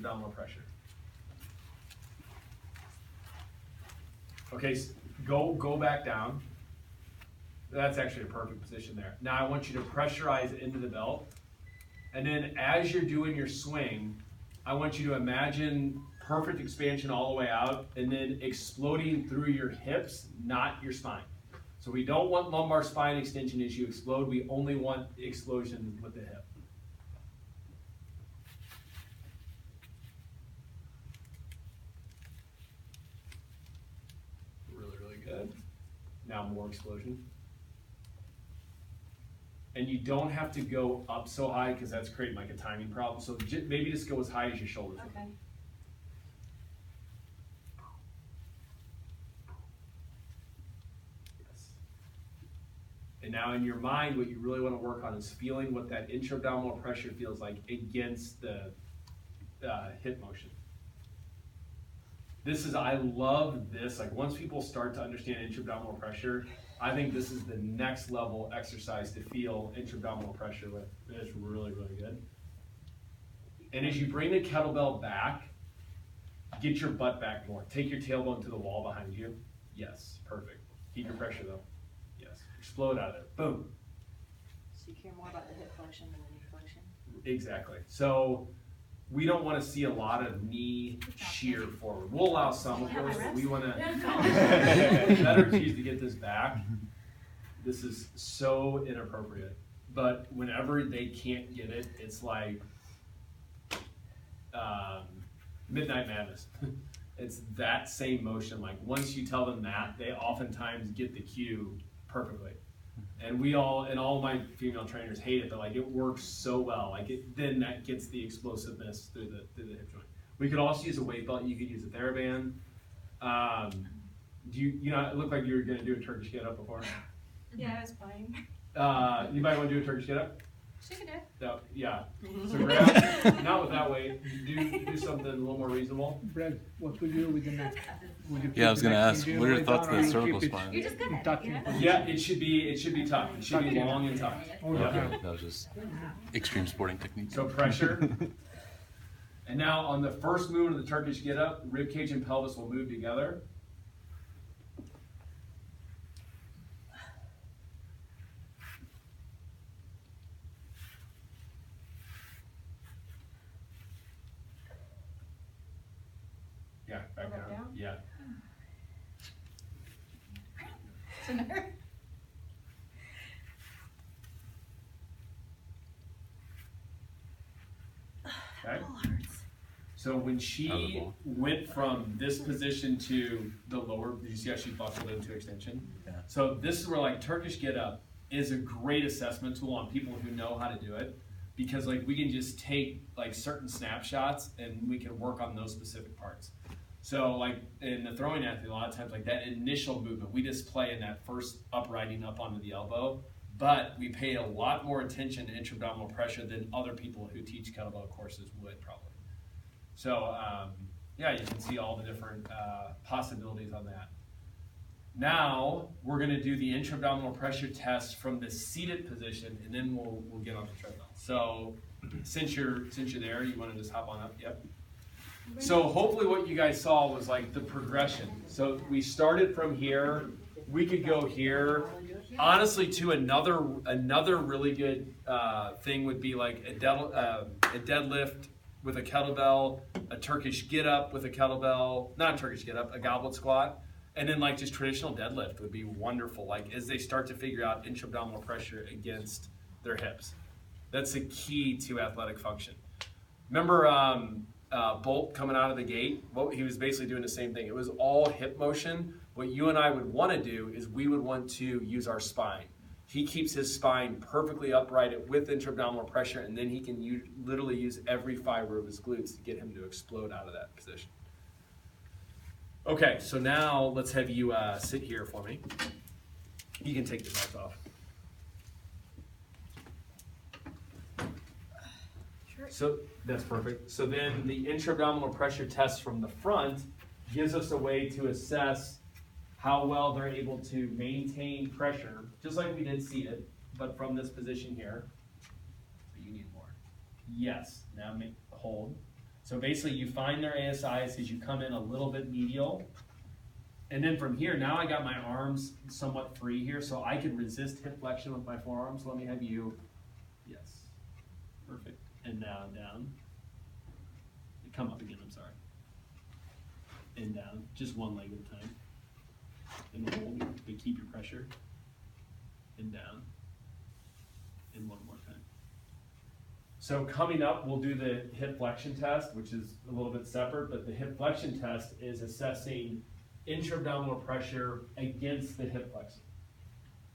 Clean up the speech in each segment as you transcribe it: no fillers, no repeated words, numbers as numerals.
intra-abdominal pressure. Okay, so go back down. That's actually a perfect position there. Now I want you to pressurize into the belt. And then as you're doing your swing, I want you to imagine perfect expansion all the way out and then exploding through your hips, not your spine. So we don't want lumbar spine extension as you explode. We only want explosion with the hip. Really, really good. Now more explosion. And you don't have to go up so high because that's creating like a timing problem. So maybe just go as high as your shoulders. Okay. Yes. And now in your mind, what you really want to work on is feeling what that intra-abdominal pressure feels like against the hip motion. I love this. Like once people start to understand intra-abdominal pressure, I think this is the next level exercise to feel intra-abdominal pressure with. It's really, really good. And as you bring the kettlebell back, get your butt back more. Take your tailbone to the wall behind you. Yes, perfect. Keep your pressure though. Yes, explode out of there. Boom. So you care more about the hip flexion than the knee flexion? Exactly. So we don't want to see a lot of knee shear forward. We'll allow some, of course, but we want to better choose to get this back. This is so inappropriate. But whenever they can't get it, it's like midnight madness. It's that same motion. Like once you tell them that, they oftentimes get the cue perfectly. And all my female trainers hate it, but like it works so well. Like then that gets the explosiveness through the hip joint. We could also use a weight belt. You could use a TheraBand. It looked like you were going to do a Turkish get up before. Yeah, I was playing. Anybody want to do a Turkish get up? She could do it. No, yeah. So grab, not with that weight. Do something a little more reasonable. Brad, what will you do with the neck? Yeah, I was going to ask, what are your thoughts on the cervical spine? You're just good at it, you know? Yeah, it should be tough. It should be long and tough. Okay, that was just extreme sporting technique. So pressure. And now on the first movement of the Turkish get up, rib cage and pelvis will move together. Yeah, back down. Yeah. It's a nerve. Okay. All hurts. So when she went from this position to the lower, you see how she buckled into extension? Yeah. So this is where like Turkish get up is a great assessment tool on people who know how to do it, because like we can just take like certain snapshots and we can work on those specific parts. So like in the throwing athlete, a lot of times like that initial movement, we just play in that first uprighting up onto the elbow, but we pay a lot more attention to intra-abdominal pressure than other people who teach kettlebell courses would probably. So yeah, you can see all the different possibilities on that. Now we're going to do the intra-abdominal pressure test from the seated position, and then we'll get on the treadmill. So since you're there, you want to just hop on up? Yep. So hopefully what you guys saw was like the progression. So we started from here. We could go here. Honestly, to another really good thing would be like a deadlift with a kettlebell, a Turkish get up with a kettlebell, not a Turkish get up, a goblet squat, and then like just traditional deadlift would be wonderful. Like as they start to figure out intra-abdominal pressure against their hips, that's the key to athletic function. Remember Bolt coming out of the gate? Well, he was basically doing the same thing. It was all hip motion. What you and I would want to do is we would want to use our spine. He keeps his spine perfectly upright with intra-abdominal pressure, and then he can literally use every fiber of his glutes to get him to explode out of that position. Okay, so now let's have you sit here for me. You can take the gloves off. So that's perfect. So then the intra-abdominal pressure test from the front gives us a way to assess how well they're able to maintain pressure, just like we did seated, but from this position here. You need more. Yes. Now hold. So basically you find their ASIs as you come in a little bit medial. And then from here, now I got my arms somewhat free here, so I can resist hip flexion with my forearms. Let me have you, yes, perfect. And down, down. Come up again, I'm sorry. And down, just one leg at a time. And hold, but keep your pressure. And down. And one more time. So coming up, we'll do the hip flexion test, which is a little bit separate, but the hip flexion test is assessing intra-abdominal pressure against the hip flexor.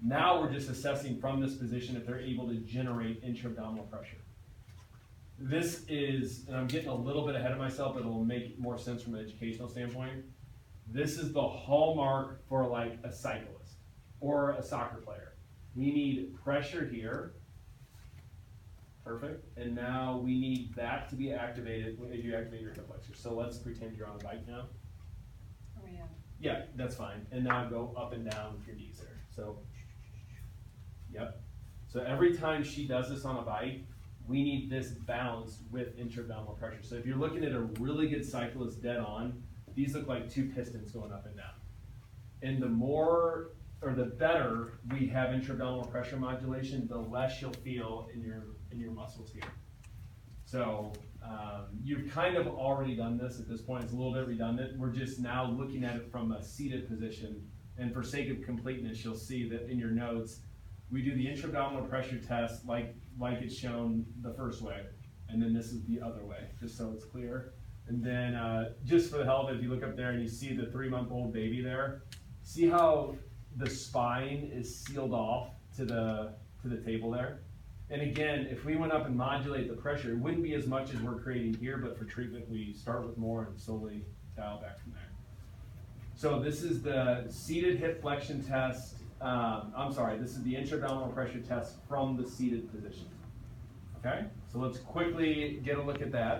Now we're just assessing from this position if they're able to generate intra-abdominal pressure. This is, and I'm getting a little bit ahead of myself, but it'll make more sense from an educational standpoint. This is the hallmark for like a cyclist or a soccer player. We need pressure here. Perfect. And now we need that to be activated as you activate your hip flexor. So let's pretend you're on a bike now. Oh, yeah. Yeah, that's fine. And now go up and down with your knees there. So, yep. So every time she does this on a bike, we need this balanced with intra-abdominal pressure. So if you're looking at a really good cyclist dead on, these look like two pistons going up and down. And the more, or the better we have intra-abdominal pressure modulation, the less you'll feel in your muscles here. So you've kind of already done this at this point. It's a little bit redundant. We're just now looking at it from a seated position. And for sake of completeness, you'll see that in your notes, we do the intra-abdominal pressure test like it's shown the first way. And then this is the other way, just so it's clear. And then just for the hell of it, if you look up there and you see the 3-month-old baby there, see how the spine is sealed off to the table there? And again, if we went up and modulate the pressure, it wouldn't be as much as we're creating here, but for treatment, we start with more and slowly dial back from there. So this is the seated hip flexion test. This is the intra-abdominal pressure test from the seated position. Okay, so let's quickly get a look at that.